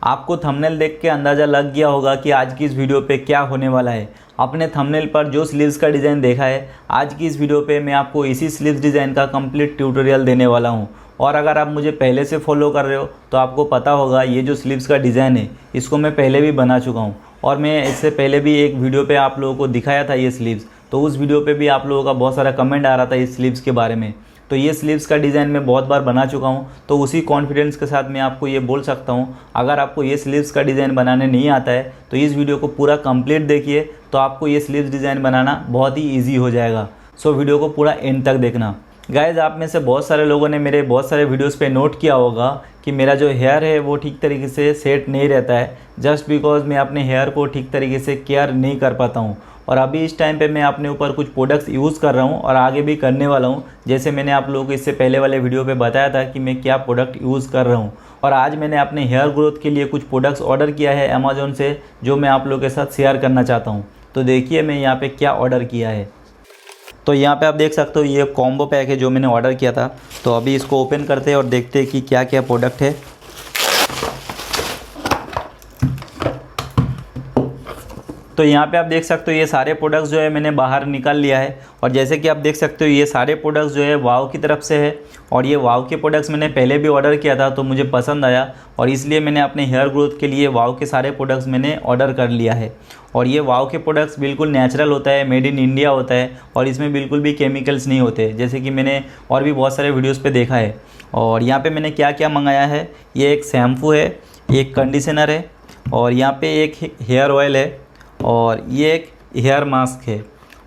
आपको थंबनेल देख के अंदाज़ा लग गया होगा कि आज की इस वीडियो पे क्या होने वाला है। आपने थंबनेल पर जो स्लीव्स का डिज़ाइन देखा है, आज की इस वीडियो पे मैं आपको इसी स्लीव्स डिज़ाइन का कंप्लीट ट्यूटोरियल देने वाला हूँ। और अगर आप मुझे पहले से फॉलो कर रहे हो तो आपको पता होगा ये जो स्लीव्स का डिज़ाइन है इसको मैं पहले भी बना चुका हूँ। और मैं इससे पहले भी एक वीडियो पे आप लोगों को दिखाया था ये स्लीव्स, तो उस वीडियो पे भी आप लोगों का बहुत सारा कमेंट आ रहा था इस स्लीव्स के बारे में। तो ये स्लीव्स का डिज़ाइन मैं बहुत बार बना चुका हूँ, तो उसी कॉन्फिडेंस के साथ मैं आपको ये बोल सकता हूँ, अगर आपको ये स्लीव्स का डिज़ाइन बनाने नहीं आता है तो इस वीडियो को पूरा कंप्लीट देखिए, तो आपको ये स्लीव्स डिज़ाइन बनाना बहुत ही ईजी हो जाएगा। सो वीडियो को पूरा एंड तक देखना। गाइज़, आप में से बहुत सारे लोगों ने मेरे बहुत सारे वीडियोस पे नोट किया होगा कि मेरा जो हेयर है वो ठीक तरीके से सेट नहीं रहता है, जस्ट बिकॉज मैं अपने हेयर को ठीक तरीके से केयर नहीं कर पाता हूँ। और अभी इस टाइम पे मैं अपने ऊपर कुछ प्रोडक्ट्स यूज़ कर रहा हूँ और आगे भी करने वाला हूँ, जैसे मैंने आप लोगों को इससे पहले वाले वीडियो पे बताया था कि मैं क्या प्रोडक्ट यूज़ कर रहा हूँ। और आज मैंने अपने हेयर ग्रोथ के लिए कुछ प्रोडक्ट्स ऑर्डर किया है अमेज़ॉन से, जो मैं आप लोगों के साथ शेयर करना चाहता हूँ। तो देखिए मैं यहाँ पे क्या ऑर्डर किया है। तो यहाँ पे आप देख सकते हो ये कॉम्बो पैक है जो मैंने ऑर्डर किया था। तो अभी इसको ओपन करते हैं और देखते हैं कि क्या क्या प्रोडक्ट है। तो यहाँ पे आप देख सकते हो ये सारे प्रोडक्ट्स जो है मैंने बाहर निकाल लिया है। और जैसे कि आप देख सकते हो ये सारे प्रोडक्ट्स जो है वाव की तरफ से है। और ये वाव के प्रोडक्ट्स मैंने पहले भी ऑर्डर किया था तो मुझे पसंद आया, और इसलिए मैंने अपने हेयर ग्रोथ के लिए वाव के सारे प्रोडक्ट्स मैंने ऑर्डर कर लिया है। और ये वाव के प्रोडक्ट्स बिल्कुल नेचुरल होता है, मेड इन इंडिया होता है, और इसमें बिल्कुल भी केमिकल्स नहीं होते, जैसे कि मैंने और भी बहुत सारे वीडियोज़ पर देखा है। और यहाँ पर मैंने क्या क्या मंगाया है, ये एक शैम्पू है, एक कंडीशनर है, और यहाँ पर एक हेयर ऑयल है, और ये एक हेयर मास्क है,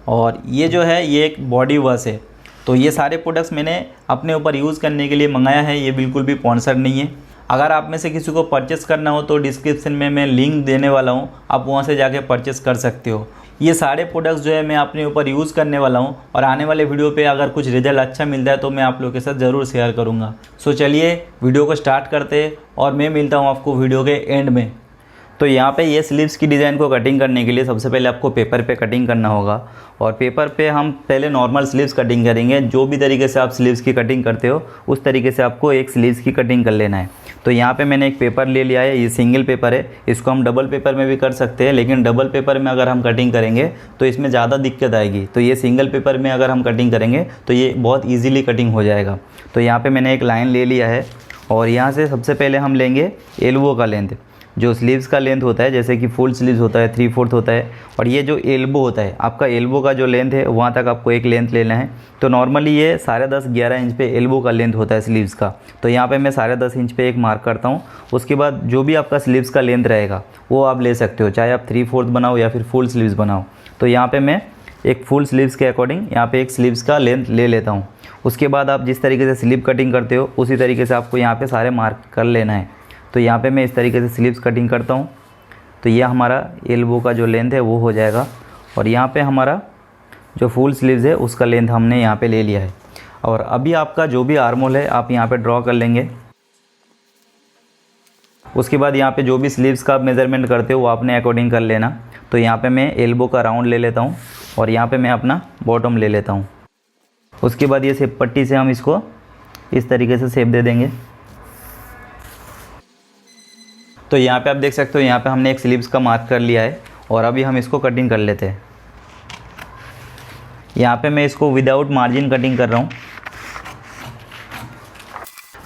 और ये जो है ये एक बॉडी वॉश है। तो ये सारे प्रोडक्ट्स मैंने अपने ऊपर यूज़ करने के लिए मंगाया है, ये बिल्कुल भी स्पॉन्सर्ड नहीं है। अगर आप में से किसी को परचेस करना हो तो डिस्क्रिप्शन में मैं लिंक देने वाला हूँ, आप वहाँ से जाके परचेस कर सकते हो। ये सारे प्रोडक्ट्स जो है मैं अपने ऊपर यूज़ करने वाला हूँ, और आने वाले वीडियो पे अगर कुछ रिजल्ट अच्छा मिलता है तो मैं आप लोगों के साथ ज़रूर शेयर करूँगा। सो चलिए वीडियो को स्टार्ट करते हैं, और मैं मिलता हूँ आपको वीडियो के एंड में। तो यहाँ पे ये स्लीव्स की डिज़ाइन को कटिंग करने के लिए सबसे पहले आपको पेपर पे कटिंग करना होगा। और पेपर पे हम पहले नॉर्मल स्लीव्स कटिंग करेंगे। जो भी तरीके से आप स्लीव्स की कटिंग करते हो उस तरीके से आपको एक स्लीव्स की कटिंग कर लेना है। तो यहाँ पे मैंने एक पेपर ले लिया है, ये सिंगल पेपर है, इसको हम डबल पेपर में भी कर सकते हैं, लेकिन डबल पेपर में अगर हम कटिंग करेंगे तो इसमें ज़्यादा दिक्कत आएगी। तो ये सिंगल पेपर में अगर हम कटिंग करेंगे तो ये बहुत ईजीली कटिंग हो जाएगा। तो यहाँ पर मैंने एक लाइन ले लिया है, और यहाँ से सबसे पहले हम लेंगे एल्बो का लेंथ। जो स्लीव्स का लेंथ होता है, जैसे कि फुल स्लीव्स होता है 3/4 होता है, और ये जो एल्बो होता है आपका, एल्बो का जो लेंथ है वहाँ तक आपको एक लेंथ लेना है। तो नॉर्मली ये 10.5-11 इंच पे एल्बो का लेंथ होता है स्लीव्स का। तो यहाँ पे मैं 10.5 इंच पे एक मार्क करता हूँ। उसके बाद जो भी आपका स्लीव्स का लेंथ रहेगा वो आप ले सकते हो, चाहे आप 3/4 बनाओ या फिर फुल स्लीव्स बनाओ। तो यहाँ पर मैं एक फुल स्लीव्स के अकॉर्डिंग यहाँ पर एक स्लीव्स का लेंथ ले लेता हूँ। उसके बाद आप जिस तरीके से स्लीव कटिंग करते हो उसी तरीके से आपको यहाँ पर सारे मार्क कर लेना है। तो यहाँ पे मैं इस तरीके से स्लीव्स कटिंग करता हूँ। तो ये हमारा एल्बो का जो लेंथ है वो हो जाएगा, और यहाँ पे हमारा जो फुल स्लीव्स है उसका लेंथ हमने यहाँ पे ले लिया है। और अभी आपका जो भी आर्म होल है आप यहाँ पे ड्रॉ कर लेंगे। उसके बाद यहाँ पे जो भी स्लीव्स का आप मेज़रमेंट करते हो वो आपने अकॉर्डिंग कर लेना। तो यहाँ पर मैं एल्बो का राउंड ले लेता हूँ, और यहाँ पर मैं अपना बॉटम ले लेता हूँ। उसके बाद ये शेप पट्टी से हम इसको इस तरीके से शेप दे देंगे। तो यहाँ पे आप देख सकते हो यहाँ पे हमने एक स्लीव्स का मार्क कर लिया है, और अभी हम इसको कटिंग कर लेते हैं। यहाँ पे मैं इसको विदाउट मार्जिन कटिंग कर रहा हूँ।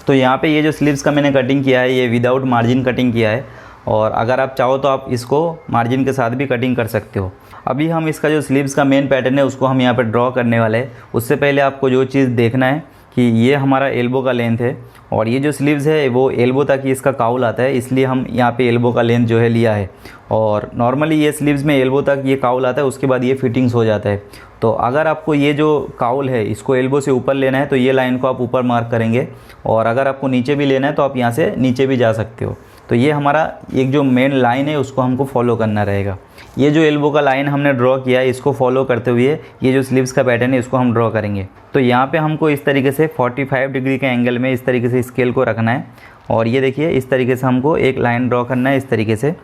तो यहाँ पे ये जो स्लीव्स का मैंने कटिंग किया है ये विदाउट मार्जिन कटिंग किया है, और अगर आप चाहो तो आप इसको मार्जिन के साथ भी कटिंग कर सकते हो। अभी हम इसका जो स्लीव्स का मेन पैटर्न है उसको हम यहाँ पर ड्रॉ करने वाले हैं। उससे पहले आपको जो चीज़ देखना है कि ये हमारा एल्बो का लेंथ है, और ये जो स्लीव्स है वो एल्बो तक ही इसका काउल आता है, इसलिए हम यहाँ पे एल्बो का लेंथ जो है लिया है। और नॉर्मली ये स्लीव्स में एल्बो तक ये काउल आता है, उसके बाद ये फिटिंग्स हो जाता है। तो अगर आपको ये जो काउल है इसको एल्बो से ऊपर लेना है तो ये लाइन को आप ऊपर मार्क करेंगे, और अगर आपको नीचे भी लेना है तो आप यहाँ से नीचे भी जा सकते हो। तो ये हमारा एक जो मेन लाइन है उसको हमको फॉलो करना रहेगा। ये जो एल्बो का लाइन हमने ड्रॉ किया है इसको फॉलो करते हुए ये जो स्लीव्स का पैटर्न है इसको हम ड्रॉ करेंगे। तो यहाँ पे हमको इस तरीके से 45 डिग्री के एंगल में इस तरीके से स्केल को रखना है, और ये देखिए इस तरीके से हमको एक लाइन ड्रॉ करना है इस तरीके से,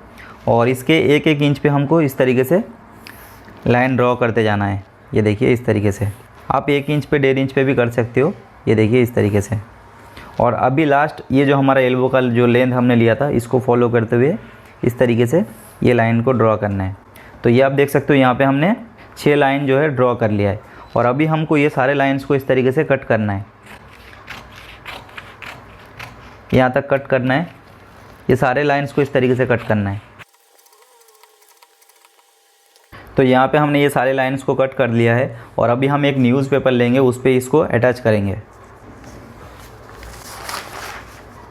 और इसके 1-1 इंच पे हमको इस तरीके से लाइन ड्रॉ करते जाना है। ये देखिए इस तरीके से, आप 1 इंच पे 1.5 इंच पे भी कर सकते हो। ये देखिए इस तरीके से, और अभी लास्ट ये जो हमारा एल्बो का जो लेंथ हमने लिया था इसको फॉलो करते हुए इस तरीके से ये लाइन को ड्रॉ करना है। तो ये आप देख सकते हो यहाँ पे हमने 6 लाइन जो है ड्रॉ कर लिया है। और अभी हमको ये सारे लाइंस को इस तरीके से कट करना है, यहाँ तक कट करना है। ये सारे लाइंस को इस तरीके से कट करना है। तो यहाँ पे हमने ये सारे लाइंस को कट कर लिया है और अभी हम एक न्यूज़पेपर लेंगे, उस पर इसको अटैच करेंगे।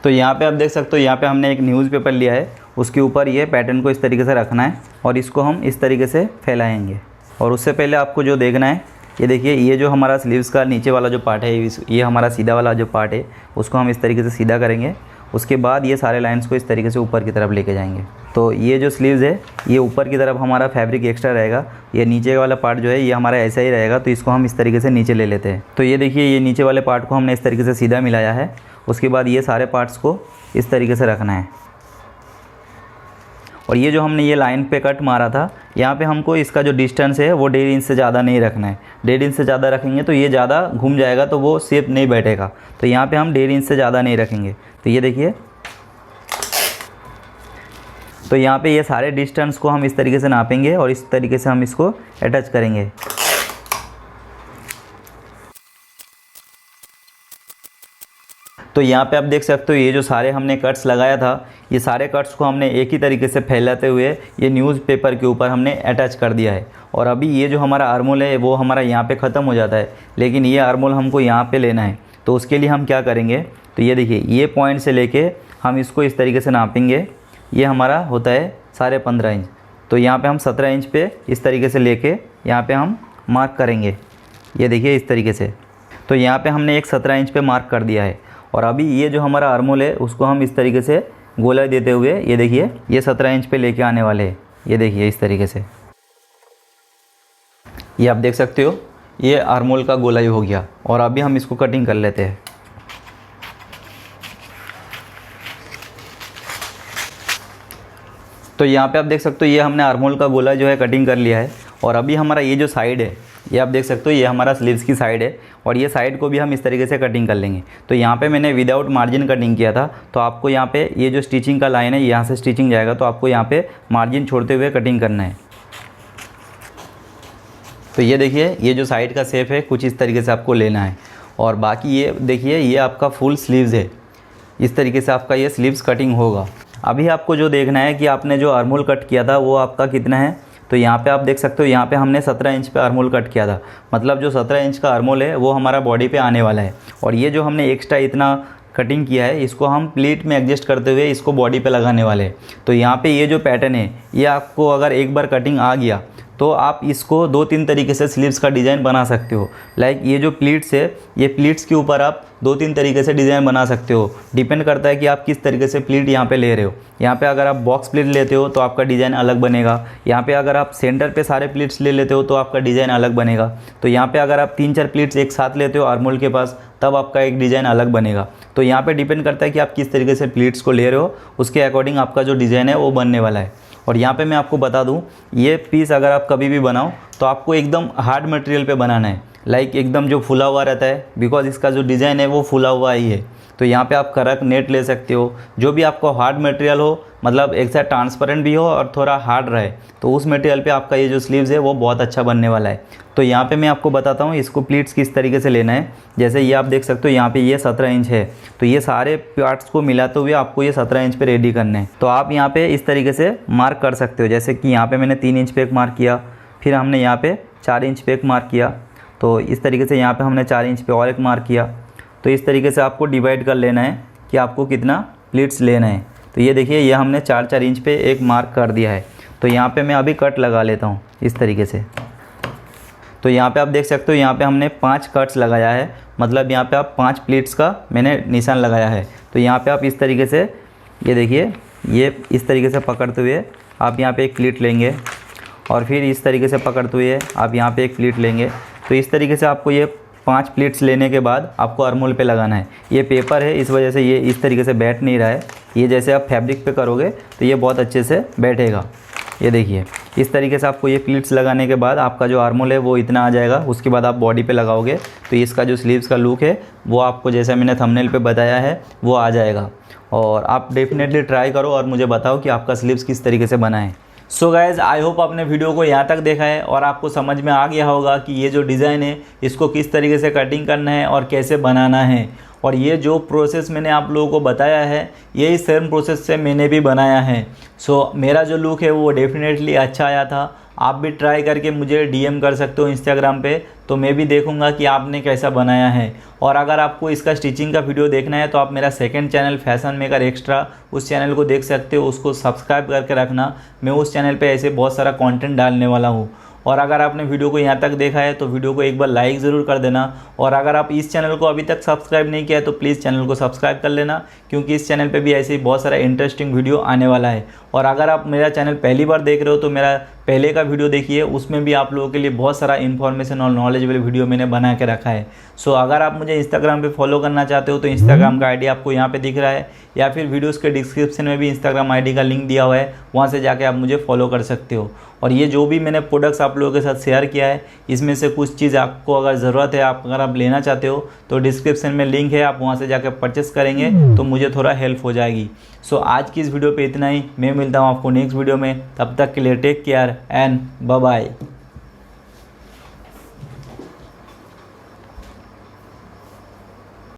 तो यहाँ पे आप देख सकते हो यहाँ पे हमने एक न्यूज़पेपर लिया है, उसके ऊपर ये पैटर्न को इस तरीके से रखना है और इसको हम इस तरीके से फैलाएंगे। और उससे पहले आपको जो देखना है, ये देखिए ये जो हमारा स्लीव्स का नीचे वाला जो पार्ट है, ये हमारा सीधा वाला जो पार्ट है उसको हम इस तरीके से सीधा करेंगे। उसके बाद ये सारे लाइंस को इस तरीके से ऊपर की तरफ लेके जाएंगे। तो ये जो स्लीव्स है ये ऊपर की तरफ हमारा फैब्रिक एक्स्ट्रा रहेगा, ये नीचे वाला पार्ट जो है ये हमारा ऐसा ही रहेगा। तो इसको हम इस तरीके से नीचे ले लेते हैं। तो ये देखिए ये नीचे वाले पार्ट को हमने इस तरीके से सीधा मिलाया है। उसके बाद ये सारे पार्ट्स को इस तरीके से रखना है। और ये जो हमने ये लाइन पे कट मारा था, यहाँ पे हमको इसका जो डिस्टेंस है वो 1.5 इंच से ज़्यादा नहीं रखना है। 1.5 इंच से ज़्यादा रखेंगे तो ये ज़्यादा घूम जाएगा, तो वो शेप नहीं बैठेगा। तो यहाँ पे हम 1.5 इंच से ज़्यादा नहीं रखेंगे। तो ये देखिए, तो यहाँ पे ये सारे डिस्टेंस को हम इस तरीके से नापेंगे और इस तरीके से हम इसको अटैच करेंगे। तो यहाँ पे आप देख सकते हो ये जो सारे हमने कट्स लगाया था, ये सारे कट्स को हमने एक ही तरीके से फैलाते हुए ये न्यूज़पेपर के ऊपर हमने अटैच कर दिया है। और अभी ये जो हमारा आर्मोल है वो हमारा यहाँ पे ख़त्म हो जाता है, लेकिन ये आर्मोल हमको यहाँ पे लेना है। तो उसके लिए हम क्या करेंगे, तो ये देखिए ये पॉइंट से लेके हम इसको इस तरीके से नापेंगे। ये हमारा होता है 15.5 इंच। तो यहाँ पे हम 17 इंच पे इस तरीके से लेके यहाँ पे हम मार्क करेंगे। ये देखिए इस तरीके से। तो यहाँ पे हमने एक 17 इंच पे मार्क कर दिया है। और अभी ये जो हमारा आर्मोल है उसको हम इस तरीके से गोलाई देते हुए ये देखिए ये 17 इंच पे लेके आने वाले हैं। ये देखिए इस तरीके से, ये आप देख सकते हो ये आर्मोल का गोलाई हो गया। और अभी हम इसको कटिंग कर लेते हैं। तो यहाँ पे आप देख सकते हो ये हमने आर्मोल का गोला जो है कटिंग कर लिया है। और अभी हमारा ये जो साइड है ये आप देख सकते हो ये हमारा स्लीव्स की साइड है और ये साइड को भी हम इस तरीके से कटिंग कर लेंगे। तो यहाँ पे मैंने विदाउट मार्जिन कटिंग किया था, तो आपको यहाँ पे ये जो स्टिचिंग का लाइन है यहाँ से स्टिचिंग जाएगा, तो आपको यहाँ पे मार्जिन छोड़ते हुए कटिंग करना है। तो ये देखिए ये जो साइड का शेप है कुछ इस तरीके से आपको लेना है। और बाकी ये देखिए ये आपका फुल स्लीव्स है, इस तरीके से आपका ये स्लीव्स कटिंग होगा। अभी आपको जो देखना है कि आपने जो आर्मोल कट किया था वो आपका कितना है। तो यहाँ पे आप देख सकते हो यहाँ पे हमने 17 इंच पे आर्मोल कट किया था, मतलब जो 17 इंच का आर्मोल है वो हमारा बॉडी पे आने वाला है। और ये जो हमने एक्स्ट्रा इतना कटिंग किया है इसको हम प्लीट में एडजस्ट करते हुए इसको बॉडी पे लगाने वाले हैं। तो यहाँ पे ये जो पैटर्न है ये आपको अगर एक बार कटिंग आ गया तो आप इसको 2-3 तरीके से स्लीव्स का डिज़ाइन बना सकते हो। लाइक ये जो प्लीट्स है ये प्लीट्स के ऊपर आप 2-3 तरीके से डिज़ाइन बना सकते हो। डिपेंड करता है कि आप किस तरीके से प्लीट यहाँ पे ले रहे हो। यहाँ पे अगर आप बॉक्स प्लीट लेते हो तो आपका डिज़ाइन अलग बनेगा। यहाँ पे अगर आप सेंटर पे सारे प्लीट्स ले लेते हो तो आपका डिज़ाइन अलग बनेगा। तो यहाँ पे अगर आप 3-4 प्लीट्स एक साथ लेते हो आर्मोल के पास तब आपका एक डिज़ाइन अलग बनेगा। तो यहाँ पे डिपेंड करता है कि आप किस तरीके से प्लीट्स को ले रहे हो, उसके अकॉर्डिंग आपका जो डिज़ाइन है वो बनने वाला है। और यहाँ पे मैं आपको बता दूँ ये पीस अगर आप कभी भी बनाओ तो आपको एकदम हार्ड मटेरियल पे बनाना है, लाइक एकदम जो फुला हुआ रहता है, बिकॉज इसका जो डिज़ाइन है वो फुला हुआ ही है। तो यहाँ पे आप करक नेट ले सकते हो, जो भी आपको हार्ड मटेरियल हो, मतलब एक साइड ट्रांसपेरेंट भी हो और थोड़ा हार्ड रहे, तो उस मटेरियल पे आपका ये जो स्लीव्स है वो बहुत अच्छा बनने वाला है। तो यहाँ पे मैं आपको बताता हूँ इसको प्लीट्स किस तरीके से लेना है। जैसे ये आप देख सकते हो यहाँ पे ये 17 इंच है, तो ये सारे पार्ट्स को मिलाते हुए आपको ये 17 इंच पे रेडी करना है। तो आप यहाँ पे इस तरीके से मार्क कर सकते हो। जैसे कि यहाँ पे मैंने 3 इंच पे एक मार्क किया, फिर हमने यहाँ पे 4 इंच पे एक मार्क किया, तो इस तरीके से यहाँ पे हमने 4 इंच पे और एक मार्क किया। तो इस तरीके से आपको डिवाइड कर लेना है कि आपको कितना प्लीट्स लेना है। तो ये देखिए ये हमने 4-4 इंच पे एक मार्क कर दिया है। तो यहाँ पे मैं अभी कट लगा लेता हूँ इस तरीके से। तो यहाँ पे आप देख सकते हो यहाँ पे हमने 5 कट्स लगाया है, मतलब यहाँ पे आप 5 प्लीट्स का मैंने निशान लगाया है। तो यहाँ पे आप इस तरीके से ये देखिए ये इस तरीके से पकड़ते हुए आप यहाँ पे एक प्लीट लेंगे और फिर इस तरीके से पकड़ते हुए आप यहाँ पे एक प्लीट लेंगे। तो इस तरीके से आपको ये 5 प्लीट्स लेने के बाद आपको आर्मोल पे लगाना है। ये पेपर है इस वजह से ये इस तरीके से बैठ नहीं रहा है, ये जैसे आप फैब्रिक पे करोगे तो ये बहुत अच्छे से बैठेगा। ये देखिए इस तरीके से आपको ये प्लीट्स लगाने के बाद आपका जो आर्मोल है वो इतना आ जाएगा। उसके बाद आप बॉडी पे लगाओगे तो इसका जो स्लीव्स का लुक है वो आपको जैसा मैंने थंबनेल पे बताया है वो आ जाएगा। और आप डेफिनेटली ट्राई करो और मुझे बताओ कि आपका स्लीव्स किस तरीके से बना है। सो गाइज़ आई होप आपने वीडियो को यहाँ तक देखा है और आपको समझ में आ गया होगा कि ये जो डिज़ाइन है इसको किस तरीके से कटिंग करना है और कैसे बनाना है। और ये जो प्रोसेस मैंने आप लोगों को बताया है यही सेम प्रोसेस से मैंने भी बनाया है। सो मेरा जो लुक है वो डेफिनेटली अच्छा आया था। आप भी ट्राई करके मुझे डीएम कर सकते हो इंस्टाग्राम पे, तो मैं भी देखूंगा कि आपने कैसा बनाया है। और अगर आपको इसका स्टिचिंग का वीडियो देखना है तो आप मेरा second channel fashion maker extra उस चैनल को देख सकते हो, उसको सब्सक्राइब करके रखना। मैं उस चैनल पे ऐसे बहुत सारा कंटेंट डालने वाला हूँ। और अगर आपने वीडियो को यहाँ तक देखा है तो वीडियो को एक बार लाइक ज़रूर कर देना। और अगर आप इस चैनल को अभी तक सब्सक्राइब नहीं किया है तो प्लीज़ चैनल को सब्सक्राइब कर लेना, क्योंकि इस चैनल पे भी ऐसे ही बहुत सारा इंटरेस्टिंग वीडियो आने वाला है। और अगर आप मेरा चैनल पहली बार देख रहे हो तो मेरा पहले का वीडियो देखिए, उसमें भी आप लोगों के लिए बहुत सारा इन्फॉर्मेशन और नॉलेजेबल वीडियो मैंने बना के रखा है। सो अगर आप मुझे इंस्टाग्राम पे फॉलो करना चाहते हो तो इंस्टाग्राम का आईडी आपको यहाँ पे दिख रहा है, या फिर वीडियोस के डिस्क्रिप्शन में भी इंस्टाग्राम आईडी का लिंक दिया हुआ है, वहाँ से जाके आप मुझे फॉलो कर सकते हो। और ये जो भी मैंने प्रोडक्ट्स आप लोगों के साथ शेयर किया है इसमें से कुछ चीज़ आपको अगर ज़रूरत है, अगर आप लेना चाहते हो तो डिस्क्रिप्शन में लिंक है, आप वहाँ से जाकर परचेस करेंगे तो मुझे थोड़ा हेल्प हो जाएगी। सो आज की इस वीडियो पे इतना ही। मैं मिलता हूँ आपको नेक्स्ट वीडियो में, तब तक के लिए take care and bye bye.